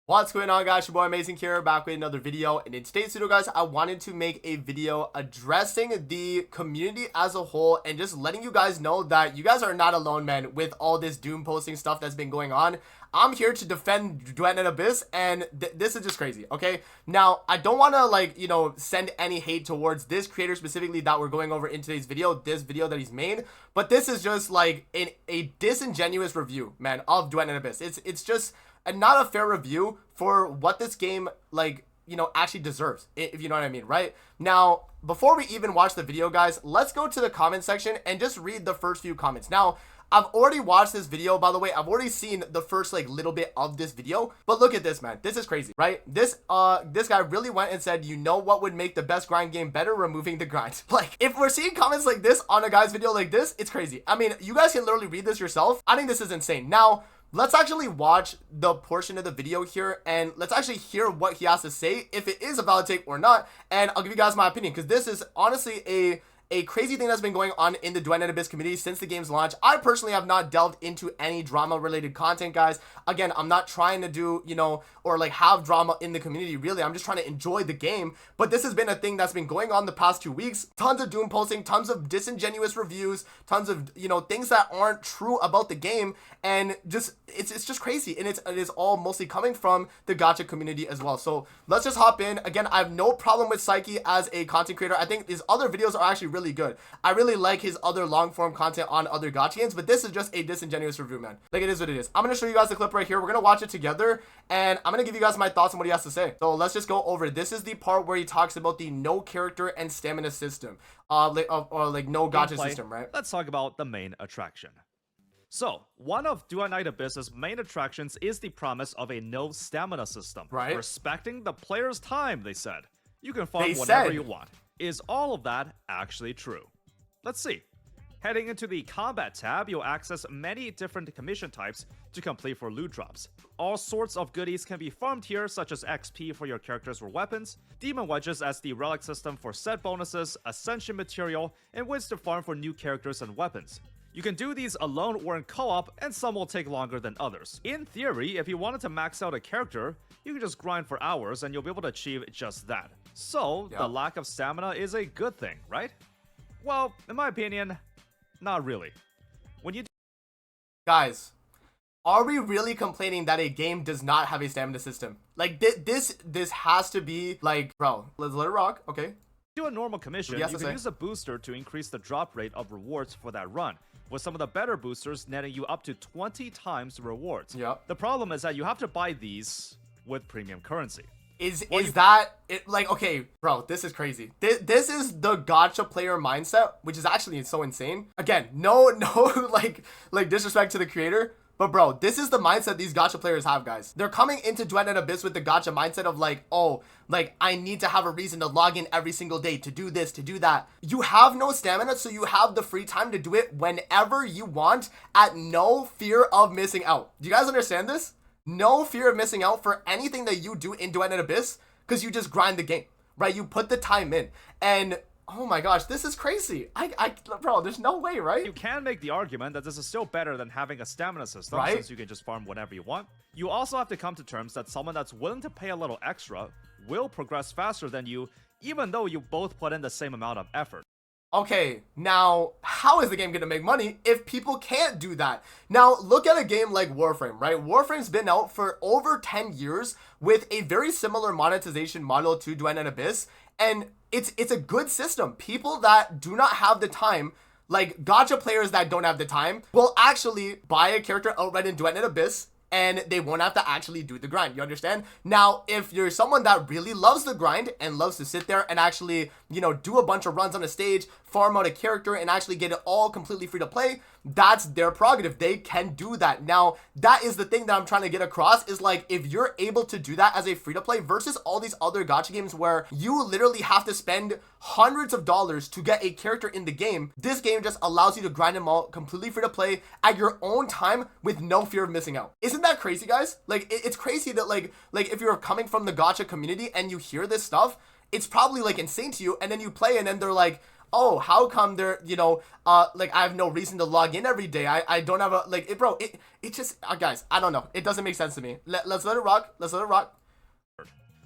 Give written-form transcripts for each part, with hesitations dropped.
What's going on, guys? Your boy Amazing here, back with another video. And in today's video, guys, I wanted to make a video addressing the community as a whole and just letting you guys know that you guys are not alone, man, with all this doom posting stuff that's been going on. I'm here to defend Duet and Abyss, and this is just crazy, okay? Now, I don't want to, send any hate towards this creator specifically that we're going over in today's video, this video that he's made, but this is just, like, a disingenuous review, man, of Duet and Abyss. It's just not a fair review for what this game, actually deserves, if you know what I mean, right? Now, before we even watch the video, guys, let's go to the comment section and just read the first few comments. Now, I've already watched this video, by the way. I've already seen the first, little bit of this video, but look at this, man. This is crazy, right? This guy really went and said, you know what would make the best grind game better? Removing the grind. Like, if we're seeing comments like this on a guy's video like this, it's crazy. I mean, you guys can literally read this yourself. I think this is insane. Now, let's actually watch the portion of the video here and let's actually hear what he has to say, if it is a valid take or not, and I'll give you guys my opinion, because this is honestly a crazy thing that's been going on in the Duet and Abyss community since the game's launch. I personally have not delved into any drama related content, guys. Again, I'm not trying to do, or have drama in the community, really. I'm just trying to enjoy the game, but this has been a thing that's been going on the past 2 weeks. Tons of doom posting, tons of disingenuous reviews, tons of, things that aren't true about the game, and just, it's just crazy, and it is all mostly coming from the gacha community as well. So let's just hop in. Again, I have no problem with Psyche as a content creator. I think his other videos are actually really good. I really like his other long form content on other gacha games, but this is just a disingenuous review, man. Like, it is what it is. I'm gonna show you guys the clip right here. We're gonna watch it together, and I'm gonna give you guys my thoughts on what he has to say. So let's just go over it. This is the part where he talks about the no character and stamina system, or no gacha system, right? Let's talk about the main attraction. So, one of Duet Night Abyss's main attractions is the promise of a no stamina system. Right. Respecting the player's time, they said. You can farm whenever you want. Is all of that actually true? Let's see. Heading into the combat tab, you'll access many different commission types to complete for loot drops. All sorts of goodies can be farmed here, such as XP for your characters or weapons, demon wedges as the relic system for set bonuses, ascension material, and wins to farm for new characters and weapons. You can do these alone or in co-op, and some will take longer than others. In theory, if you wanted to max out a character, you can just grind for hours and you'll be able to achieve just that. So, the lack of stamina is a good thing, right? Well, in my opinion, not really. When you Guys, are we really complaining that a game does not have a stamina system? Like, this has to be, bro, let's let it rock, okay? do a normal commission, you can use a booster to increase the drop rate of rewards for that run, with some of the better boosters netting you up to 20 times the rewards. Yep. The problem is that you have to buy these with premium currency. Okay, bro, this is crazy. This is the gacha player mindset, which is actually so insane. Again, no, disrespect to the creator, but bro, this is the mindset these gacha players have, guys. They're coming into Duet and Abyss with the gacha mindset of I need to have a reason to log in every single day to do this, to do that. You have no stamina, so you have the free time to do it whenever you want at no fear of missing out. Do you guys understand this? No fear of missing out for anything that you do in Duet and Abyss, because you just grind the game, right? You put the time in, and oh my gosh, this is crazy. Bro, there's no way, right? You can make the argument that this is still better than having a stamina system, right? Since you can just farm whenever you want. You also have to come to terms that someone that's willing to pay a little extra will progress faster than you, even though you both put in the same amount of effort. Okay, now, how is the game gonna make money if people can't do that? Now, look at a game like Warframe, right? Warframe's been out for over 10 years with a very similar monetization model to Duet and Abyss, and it's a good system. People that do not have the time, like gacha players that don't have the time, will actually buy a character outright in Duet and Abyss, and they won't have to actually do the grind. You understand? Now, if you're someone that really loves the grind and loves to sit there and actually, do a bunch of runs on a stage, farm out a character, and actually get it all completely free to play, that's their prerogative. They can do that. Now, that is the thing that I'm trying to get across, is if you're able to do that as a free to play versus all these other gacha games where you literally have to spend hundreds of dollars to get a character in the game, this game just allows you to grind them all completely free to play at your own time with no fear of missing out. Isn't that crazy, guys? It's crazy that if you're coming from the gacha community and you hear this stuff, it's probably insane to you, and then you play and then they're like, oh, how come they're, like I have no reason to log in every day. I don't have a, like, it just, guys, I don't know. It doesn't make sense to me. Let's let it rock. Let's let it rock.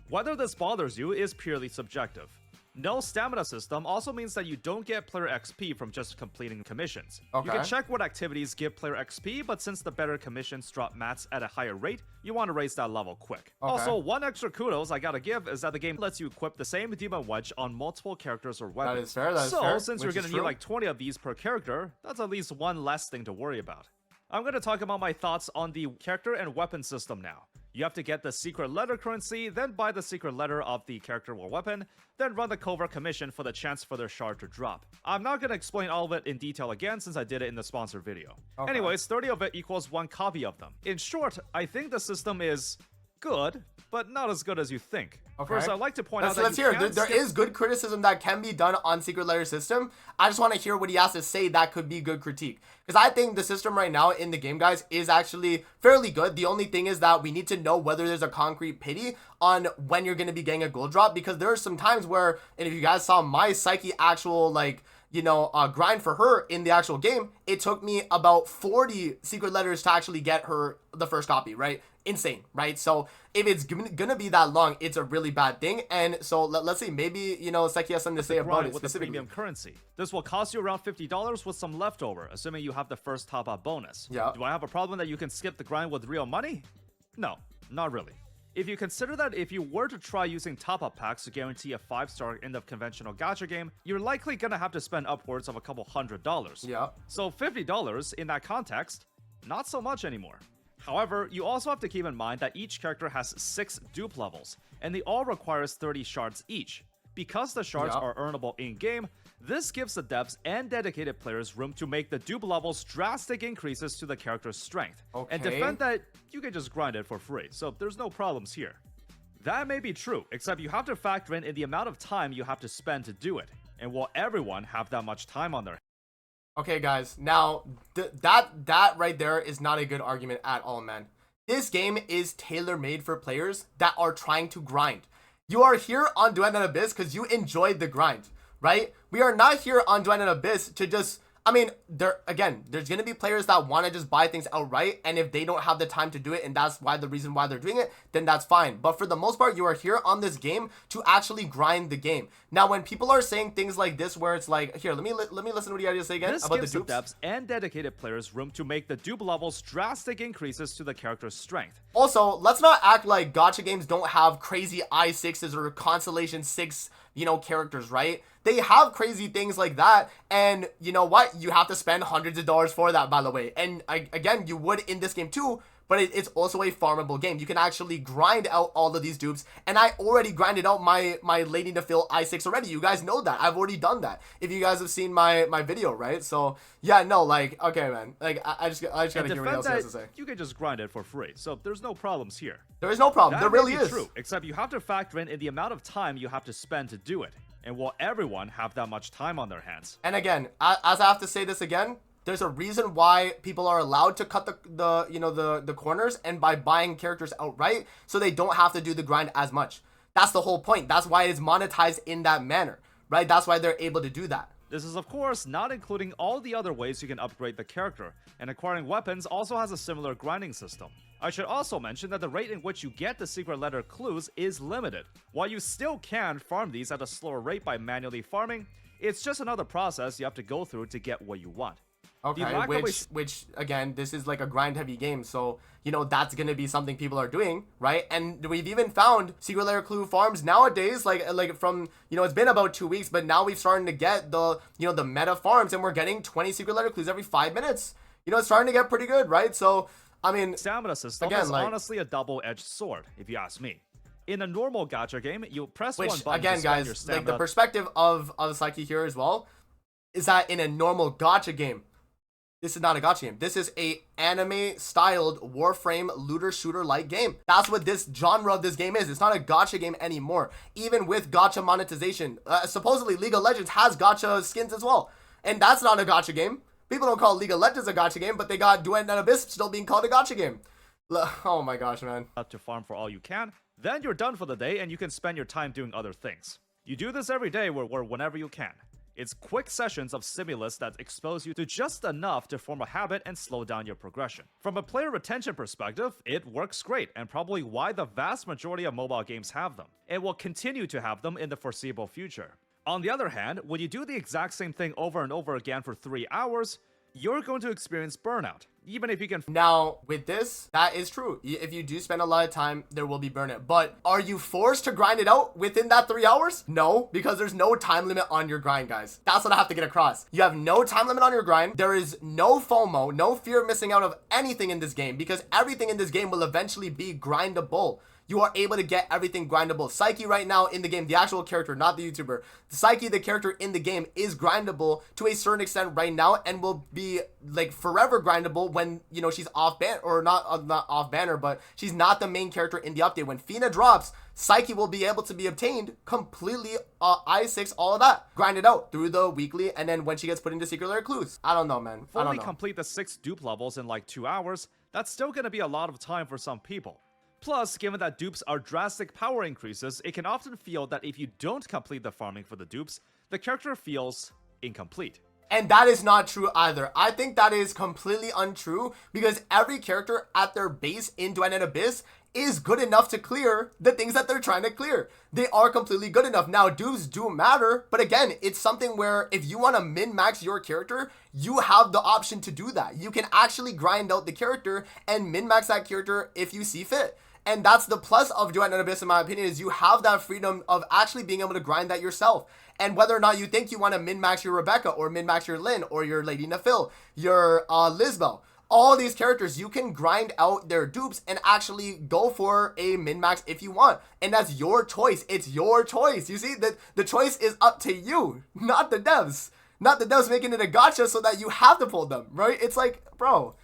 Whether this bothers you is purely subjective. No stamina system also means that you don't get player XP from just completing commissions. Okay. You can check what activities give player XP, but since the better commissions drop mats at a higher rate, you want to raise that level quick. Okay. Also, one extra kudos I gotta give is that the game lets you equip the same demon wedge on multiple characters or weapons. That is fair, that is so, fair. Since you're gonna need like 20 of these per character, that's at least one less thing to worry about. I'm gonna talk about my thoughts on the character and weapon system now. You have to get the secret letter currency, then buy the secret letter of the character or weapon, then run the covert commission for the chance for their shard to drop. I'm not gonna explain all of it in detail again since I did it in the sponsor video. Okay. Anyways, 30 of it equals 1 copy of them. In short, I think the system is good, but not as good as you think. Okay. First, I'd like to point out that let's hear. There is good criticism that can be done on secret letter system. I just want to hear what he has to say that could be good critique. Because I think the system right now in the game, guys, is actually fairly good. The only thing is that we need to know whether there's a concrete pity on when you're going to be getting a gold drop. Because there are some times where, and if you guys saw my Psyche actual, like, grind for her in the actual game, it took me about 40 secret letters to actually get her the first copy, right? Insane, right? So if it's gonna be that long, it's a really bad thing. And so let's see, maybe Psyche has something to say about it with the specifically. premium currency. This will cost you around $50 with some leftover, assuming you have the first top-up bonus. Yeah. Do I have a problem that you can skip the grind with real money? No, not really. If you consider that if you were to try using top-up packs to guarantee a 5-star in the conventional gacha game, you're likely gonna have to spend upwards of a couple $100. Yeah. So $50 in that context, not so much anymore. However, you also have to keep in mind that each character has 6 dupe levels, and they all requires 30 shards each. Because the shards are earnable in-game, this gives the devs and dedicated players room to make the dupe levels drastic increases to the character's strength, and defend that you can just grind it for free, so there's no problems here. That may be true, except you have to factor in the amount of time you have to spend to do it, and will everyone have that much time on their hands? Okay, guys, now that right there is not a good argument at all, man. This game is tailor-made for players that are trying to grind. You are here on Duet and Abyss because you enjoyed the grind, right? We are not here on Duet and Abyss to just, there's going to be players that want to just buy things outright, and if they don't have the time to do it, and that's the reason why they're doing it, then that's fine. But for the most part, you are here on this game to actually grind the game. Now, when people are saying things like this, where it's like, here, let me listen to what you had to say again about the dupes. This gives the devs and dedicated players room to make the dupe levels drastic increases to the character's strength. Also, let's not act like gacha games don't have crazy I6s or Constellation 6, characters, right? They have crazy things like that, and you know what? You have to spend hundreds of dollars for that, by the way. And again, you would in this game too, but it's also a farmable game. You can actually grind out all of these dupes, and I already grinded out my Lady to Fill I6 already. You guys know that. I've already done that. If you guys have seen my video, right? So yeah, no, like, okay, man. Like, I just gotta hear what else he has to say. You can just grind it for free, so there's no problems here. There is no problem. There really is. True, except you have to factor in the amount of time you have to spend to do it, and will everyone have that much time on their hands? And again, as I have to say this again, there's a reason why people are allowed to cut the corners and by buying characters outright, so they don't have to do the grind as much. That's the whole point. That's why it's monetized in that manner, right? That's why they're able to do that. This is, of course, not including all the other ways you can upgrade the character, and acquiring weapons also has a similar grinding system. I should also mention that the rate in which you get the secret letter clues is limited. While you still can farm these at a slower rate by manually farming, it's just another process you have to go through to get what you want. Okay, which again, this is like a grind heavy game, so that's gonna be something people are doing, right? And we've even found secret layer clue farms nowadays, like from it's been about 2 weeks, but now we've started to get the the meta farms, and we're getting 20 secret letter clues every 5 minutes. It's starting to get pretty good, right? So I mean, stamina system is honestly a double-edged sword, if you ask me. In a normal gacha game, you press one button again, to spend guys, your stamina. like the perspective of Psyche here as well is that in a normal gacha game, this is not a gacha game. This is a anime-styled Warframe looter-shooter-like game. That's what this genre of this game is. It's not a gacha game anymore. Even with gacha monetization. Supposedly, League of Legends has gacha skins as well. And that's not a gacha game. People don't call League of Legends a gacha game, but they got Duet and Abyss still being called a gacha game. Oh my gosh, man. To farm for all you can, then you're done for the day and you can spend your time doing other things. You do this every day or whenever you can. It's quick sessions of stimulus that expose you to just enough to form a habit and slow down your progression. From a player retention perspective, it works great and probably why the vast majority of mobile games have them. It will continue to have them in the foreseeable future. On the other hand, when you do the exact same thing over and over again for 3 hours, you're going to experience burnout, even if you can. Now, with this, that is true. If you do spend a lot of time, there will be burnout. But are you forced to grind it out within that 3 hours? No, because there's no time limit on your grind, guys. That's what I have to get across. You have no time limit on your grind. There is no FOMO, no fear of missing out of anything in this game, because everything in this game will eventually be grindable. You are able to get everything grindable. Psyche right now in the game, the actual character, not the YouTuber. Psyche, the character in the game, is grindable to a certain extent right now and will be like forever grindable when, you know, she's off banner, or not off banner, but she's not the main character in the update. When Fina drops, Psyche will be able to be obtained completely, I6, all of that. Grind it out through the weekly, and then when she gets put into Secret Lair Clues. I don't know, man. I don't Fully know. complete the 6 dupe levels in like 2 hours, that's still gonna be a lot of time for some people. Plus, given that dupes are drastic power increases, it can often feel that if you don't complete the farming for the dupes, the character feels incomplete. And that is not true either. I think that is completely untrue, because every character at their base in Duet and Abyss is good enough to clear the things that they're trying to clear. They are completely good enough. Now, dupes do matter, but again, it's something where if you want to min-max your character, you have the option to do that. You can actually grind out the character and min-max that character if you see fit. And that's the plus of Duet and Abyss, in my opinion, is you have that freedom of actually being able to grind that yourself. And whether or not you think you want to min-max your Rebecca, or min-max your Lynn, or your Lady Nafil, your Lisbel, all these characters, you can grind out their dupes and actually go for a min-max if you want. And that's your choice. It's your choice. You see, the choice is up to you, not the devs. Not the devs making it a gacha so that you have to pull them, right? It's like, bro,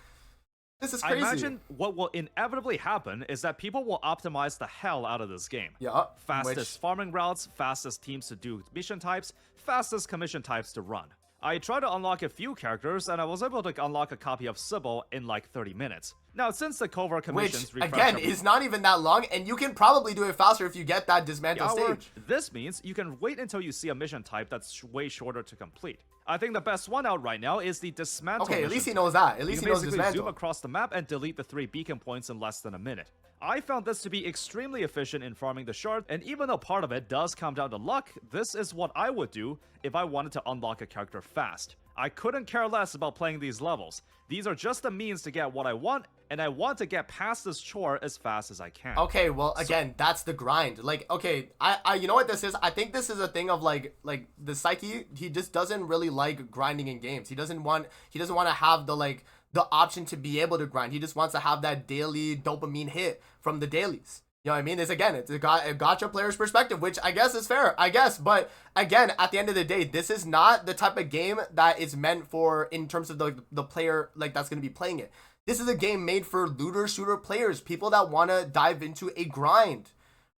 this is crazy. I imagine what will inevitably happen is that people will optimize the hell out of this game. Yeah. Fastest farming routes, fastest teams to do mission types, fastest commission types to run. I tried to unlock a few characters, and I was able to unlock a copy of Sybil in like 30 minutes. Now, since the covert commissions which, again, is not even that long, and you can probably do it faster if you get that dismantle stage. This means you can wait until you see a mission type that's way shorter to complete. I think the best one out right now is the dismantle. Okay, at least he knows that. At least he knows dismantle. You can basically zoom across the map and delete the 3 beacon points in less than a minute. I found this to be extremely efficient in farming the shard, and even though part of it does come down to luck, this is what I would do if I wanted to unlock a character fast. I couldn't care less about playing these levels. These are just the means to get what I want, and I want to get past this chore as fast as I can. Okay, well, again, that's the grind. Like, okay, I you know what this is? I think this is a thing of like the Psyche, he just doesn't really like grinding in games. He doesn't want to have the option to be able to grind. He just wants to have that daily dopamine hit from the dailies. You know what I mean? It's a gacha player's perspective, which I guess is fair, I guess. But again, at the end of the day, this is not the type of game that is meant for, in terms of the player that's going to be playing it. This is a game made for looter shooter players, people that want to dive into a grind,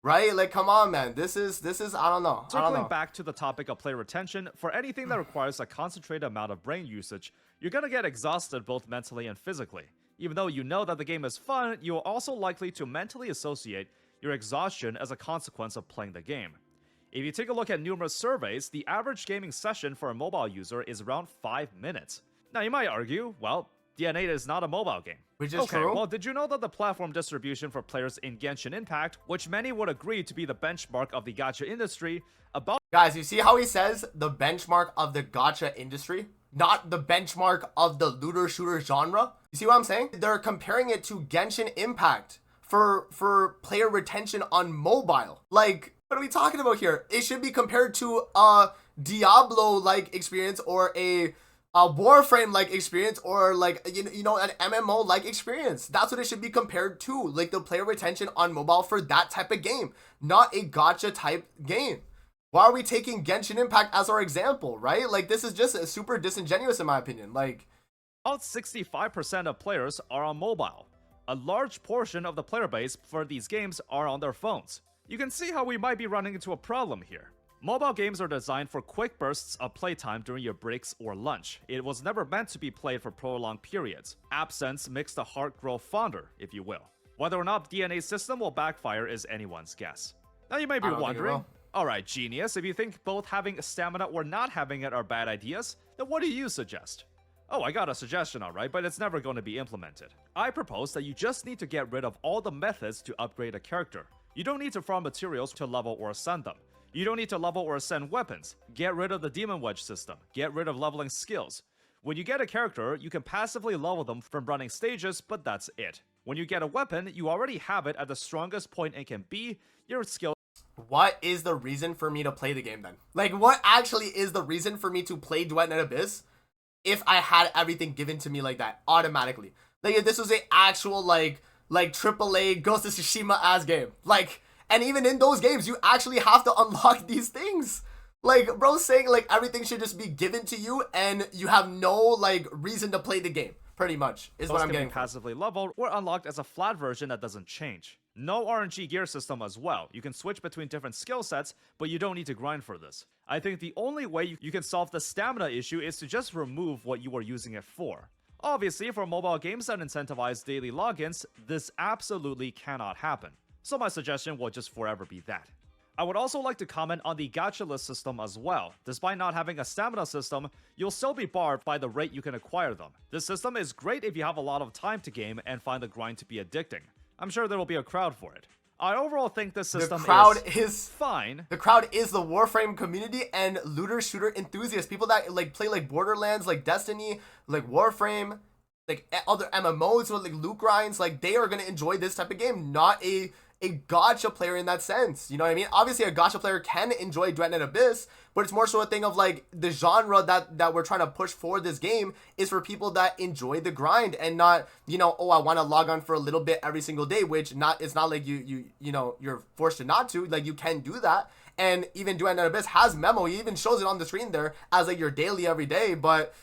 right? Like, come on, man. This is I don't know. Circling back to the topic of player retention, for anything that requires a concentrated amount of brain usage, you're going to get exhausted both mentally and physically. Even though you know that the game is fun, you are also likely to mentally associate your exhaustion as a consequence of playing the game. If you take a look at numerous surveys, the average gaming session for a mobile user is around 5 minutes. Now you might argue, well, DNA is not a mobile game. Which is true. Well, did you know that the platform distribution for players in Genshin Impact, which many would agree to be the benchmark of the gacha industry, about— Guys, you see how he says the benchmark of the gacha industry? Not the benchmark of the looter shooter genre? You see what I'm saying? They're comparing it to Genshin Impact for player retention on mobile. Like, what are we talking about here? It should be compared to a Diablo-like experience, or a Warframe-like experience, or like, you know, an MMO-like experience. That's what it should be compared to, like the player retention on mobile for that type of game, not a gacha type game. Why are we taking Genshin Impact as our example, right? Like, this is just super disingenuous in my opinion. Like, about 65% of players are on mobile. A large portion of the player base for these games are on their phones. You can see how we might be running into a problem here. Mobile games are designed for quick bursts of playtime during your breaks or lunch. It was never meant to be played for prolonged periods. Absence makes the heart grow fonder, if you will. Whether or not DNA's system will backfire is anyone's guess. Now you may be wondering, Alright, genius, if you think both having stamina or not having it are bad ideas, then what do you suggest? Oh, I got a suggestion, alright, but it's never going to be implemented. I propose that you just need to get rid of all the methods to upgrade a character. You don't need to farm materials to level or ascend them. You don't need to level or ascend weapons. Get rid of the Demon Wedge system. Get rid of leveling skills. When you get a character, you can passively level them from running stages, but that's it. When you get a weapon, you already have it at the strongest point it can be. Your skill. What is the reason for me to play the game then? Like, what actually is the reason for me to play Duet and Abyss if I had everything given to me like that automatically? Like, if this was a actual like AAA Ghost of Tsushima ass game, like, and even in those games you actually have to unlock these things. Like, bro saying like everything should just be given to you and you have no like reason to play the game, pretty much is what I'm getting. Passively leveled or unlocked as a flat version that doesn't change. No RNG gear system as well. You can switch between different skill sets, but you don't need to grind for this. I think the only way you can solve the stamina issue is to just remove what you were using it for. Obviously, for mobile games that incentivize daily logins, this absolutely cannot happen. So my suggestion will just forever be that. I would also like to comment on the gacha list system as well. Despite not having a stamina system, you'll still be barred by the rate you can acquire them. This system is great if you have a lot of time to game and find the grind to be addicting. I'm sure there will be a crowd for it. I overall think this system is fine. The crowd is the Warframe community and looter shooter enthusiasts. People that like play like Borderlands, like Destiny, like Warframe, like other MMOs or like loot grinds. Like, they are gonna enjoy this type of game, not a gacha player in that sense. You know what I mean? Obviously a gacha player can enjoy Duet and Abyss, but it's more so a thing of like the genre that we're trying to push for this game is for people that enjoy the grind and not, you know, oh, I want to log on for a little bit every single day, which it's not like you know, you're forced to not to. Like, you can do that. And even Duet and Abyss has memo. He even shows it on the screen there as like your daily every day, but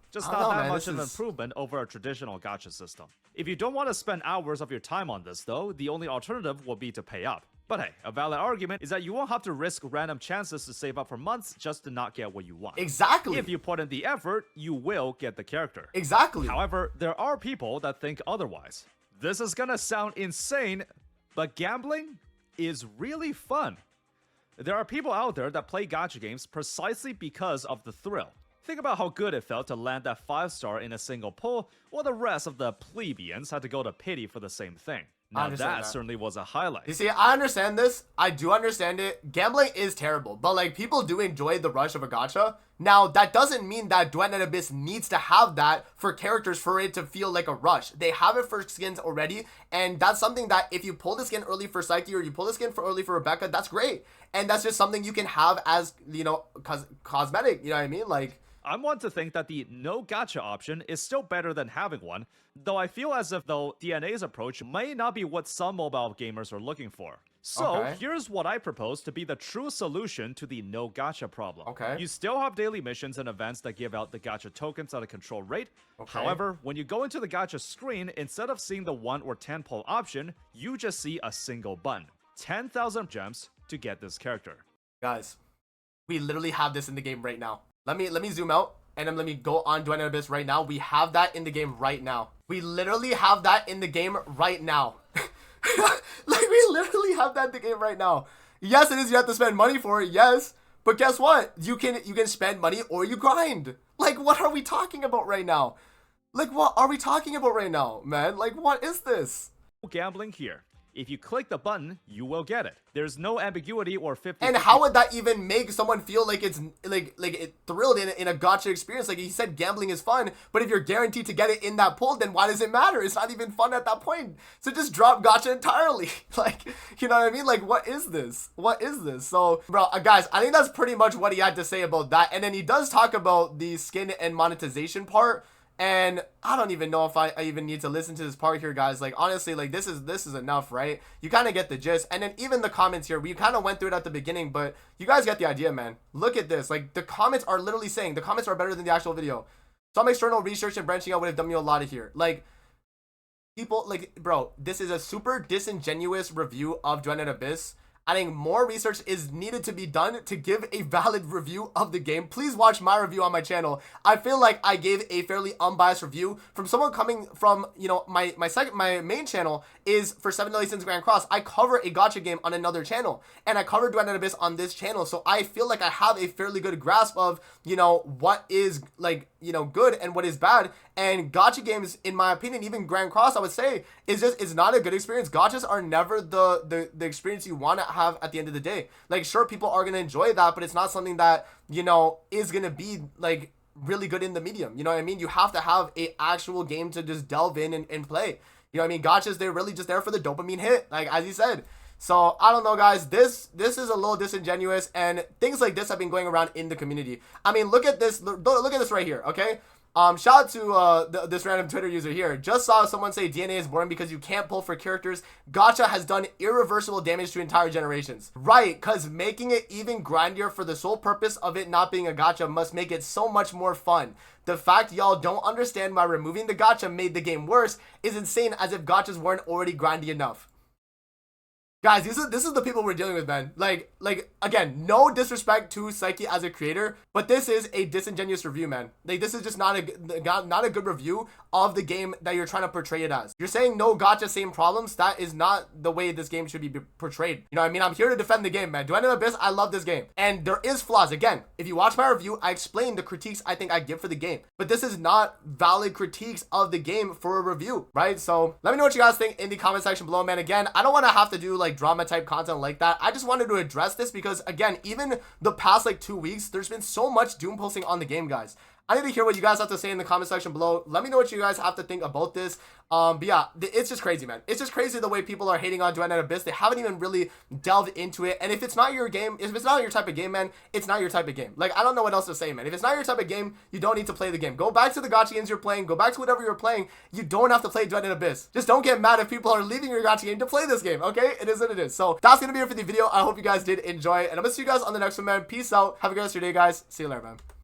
just not that much of an improvement over a traditional gacha system. If you don't want to spend hours of your time on this though, the only alternative will be to pay up. But hey, a valid argument is that you won't have to risk random chances to save up for months just to not get what you want. Exactly. If you put in the effort, you will get the character. Exactly. However, there are people that think otherwise. This is gonna sound insane, but gambling is really fun. There are people out there that play gacha games precisely because of the thrill. Think about how good it felt to land that 5-star in a single pull, while the rest of the plebeians had to go to pity for the same thing. Now that certainly was a highlight. You see, I understand this. I do understand it. Gambling is terrible, but like, people do enjoy the rush of a gacha. Now, that doesn't mean that Duet and Abyss needs to have that for characters for it to feel like a rush. They have it for skins already, and that's something that if you pull the skin early for Psyche or you pull the skin for early for Rebecca, that's great. And that's just something you can have as, you know, cosmetic, you know what I mean? Like, I want to think that the no gacha option is still better than having one, though I feel as if DNA's approach may not be what some mobile gamers are looking for. So here's what I propose to be the true solution to the no gacha problem. You still have daily missions and events that give out the gacha tokens at a controlled rate. However, when you go into the gacha screen, instead of seeing the 1 or 10 pull option, you just see a single button. 10,000 gems to get this character. Guys, we literally have this in the game right now. Let me zoom out and then let me go on Duet and Abyss right now. We have that in the game right now. We literally have that in the game right now. Like, we literally have that in the game right now. Yes, it is. You have to spend money for it. Yes, but guess what? You can spend money or you grind. Like, what are we talking about right now? Like, what are we talking about right now, man? Like, what is this? Gambling here. If you click the button, you will get it. There's no ambiguity or 50. And how would that even make someone feel like it's like it thrilled in a gacha experience? Like, he said gambling is fun, but if you're guaranteed to get it in that pull, then why does it matter? It's not even fun at that point. So just drop gacha entirely. Like, you know what I mean? Like, what is this? What is this? So, bro, guys, I think that's pretty much what he had to say about that. And then he does talk about the skin and monetization part. And I don't even know if I even need to listen to this part here, guys. Like, honestly, like, this is enough, right? You kind of get the gist. And then even the comments here, we kind of went through it at the beginning, but you guys get the idea, man. Look at this. Like, the comments are literally saying the comments are better than the actual video. Some external research and branching out would have done me a lot of here. Like, people, like, bro, this is a super disingenuous review of Duet and Abyss. I think more research is needed to be done to give a valid review of the game. Please watch my review on my channel. I feel like I gave a fairly unbiased review from someone coming from, you know, my main channel is for 7 Deadly Sins Grand Cross. I cover a gacha game on another channel, and I covered Duet and Abyss on this channel, so I feel like I have a fairly good grasp of, you know, what is, like, you know, good and what is bad. And gacha games, in my opinion, even Grand Cross, I would say, is not a good experience. Gachas are never the experience you want to have at the end of the day. Like, sure, people are gonna enjoy that, but it's not something that, you know, is gonna be like really good in the medium. You know what I mean? You have to have a actual game to just delve in and play. You know what I mean? Gachas, they're really just there for the dopamine hit, like as you said. So I don't know, guys. This is a little disingenuous, and things like this have been going around in the community. I mean, look at this. Look at this right here. Okay. Shout out to this random Twitter user here. Just saw someone say DNA is boring because you can't pull for characters. Gacha has done irreversible damage to entire generations. Right, because making it even grindier for the sole purpose of it not being a gacha must make it so much more fun. The fact y'all don't understand why removing the gacha made the game worse is insane, as if gachas weren't already grindy enough. Guys, this is the people we're dealing with, man. Like again, no disrespect to Psyche as a creator, but this is a disingenuous review, man. Like, this is just not a good review of the game that you're trying to portray it as. You're saying no gacha, same problems. That is not the way this game should be portrayed. You know what I mean? I'm here to defend the game, man. Duet and Abyss, I love this game, and there is flaws. Again, if you watch my review, I explain the critiques I think I give for the game, but this is not valid critiques of the game for a review, right? So let me know what you guys think in the comment section below, man. Again, I don't want to have to do like drama type content like that. I just wanted to address this because, again, even the past like 2 weeks, there's been so much doom posting on the game, guys. I need to hear what you guys have to say in the comment section below. Let me know what you guys have to think about this. But yeah, it's just crazy, man. It's just crazy the way people are hating on Duet and Abyss. They haven't even really delved into it. And if it's not your game, if it's not your type of game, man, it's not your type of game. Like, I don't know what else to say, man. If it's not your type of game, you don't need to play the game. Go back to the gacha games you're playing. Go back to whatever you're playing. You don't have to play Duet and Abyss. Just don't get mad if people are leaving your gacha game to play this game, okay? It is what it is. So that's gonna be it for the video. I hope you guys did enjoy, and I'm gonna see you guys on the next one, man. Peace out. Have a good rest of your day, guys. See you later, man.